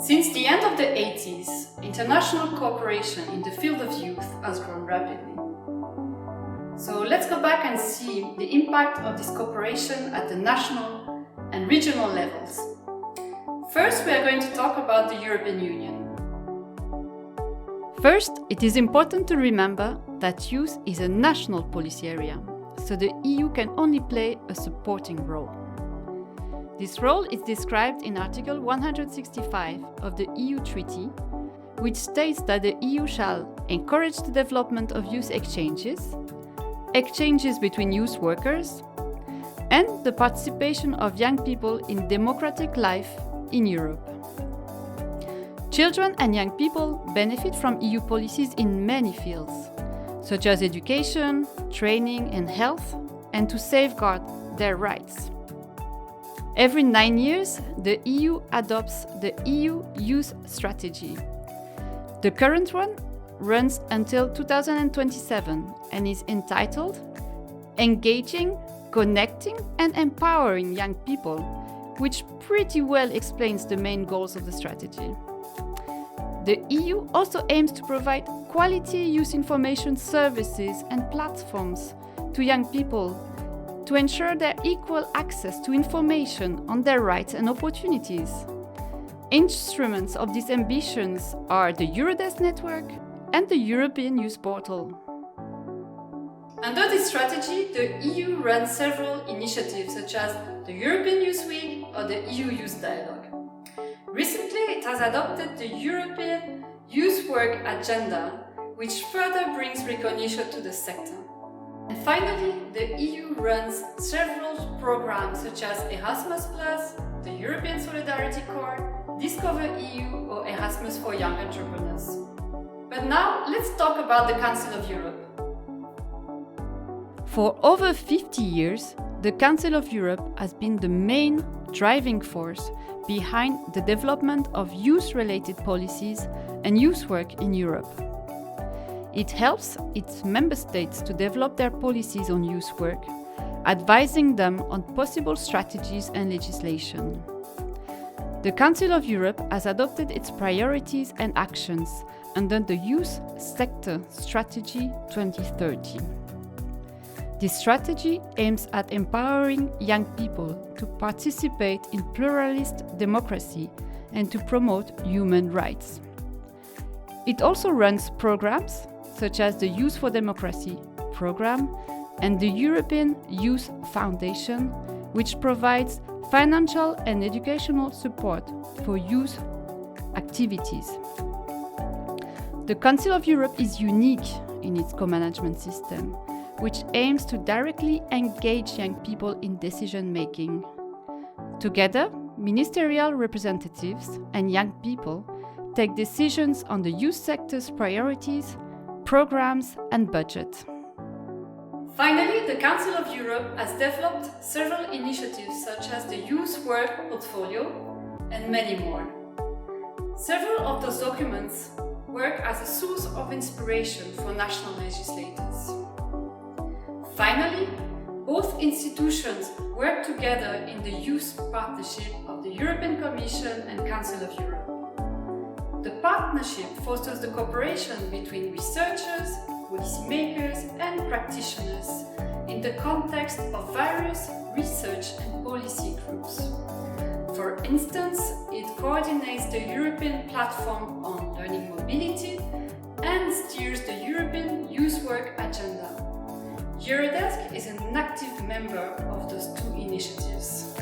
Since the end of the 80s, international cooperation in the field of youth has grown rapidly. So let's go back and see the impact of this cooperation at the national and regional levels. First, we are going to talk about the European Union. First, it is important to remember that youth is a national policy area, so the EU can only play a supporting role. This role is described in Article 165 of the EU Treaty, which states that the EU shall encourage the development of youth exchanges between youth workers, and the participation of young people in democratic life in Europe. Children and young people benefit from EU policies in many fields, such as education, training and health, and to safeguard their rights. Every 9 years, the EU adopts the EU Youth Strategy. The current one runs until 2027 and is entitled Engaging, Connecting and Empowering Young People, which pretty well explains the main goals of the strategy. The EU also aims to provide quality youth information services and platforms to young people to ensure their equal access to information on their rights and opportunities. Instruments of these ambitions are the Eurodesk network and the European Youth Portal. Under this strategy, the EU runs several initiatives such as the European Youth Week or the EU Youth Dialogue. Recently, it has adopted the European Youth Work Agenda, which further brings recognition to the sector. And finally, the EU runs several programs such as Erasmus+, the European Solidarity Corps, Discover EU or Erasmus for Young Entrepreneurs. But now, let's talk about the Council of Europe. For over 50 years, the Council of Europe has been the main driving force behind the development of youth-related policies and youth work in Europe. It helps its member states to develop their policies on youth work, advising them on possible strategies and legislation. The Council of Europe has adopted its priorities and actions under the Youth Sector Strategy 2030. This strategy aims at empowering young people to participate in pluralist democracy and to promote human rights. It also runs programs such as the Youth for Democracy program and the European Youth Foundation, which provides financial and educational support for youth activities. The Council of Europe is unique in its co-management system, which aims to directly engage young people in decision-making. Together, ministerial representatives and young people take decisions on the youth sector's priorities, programs and budget. Finally, the Council of Europe has developed several initiatives such as the Youth Work Portfolio and many more. Several of those documents work as a source of inspiration for national legislators. Finally, both institutions work together in the Youth Partnership of the European Commission and Council of Europe. The partnership fosters the cooperation between researchers, policymakers and practitioners in the context of various research and policy groups. For instance, it coordinates the European Platform on Learning Mobility and steers the European Youth Work Agenda. Eurodesk is an active member of those two initiatives.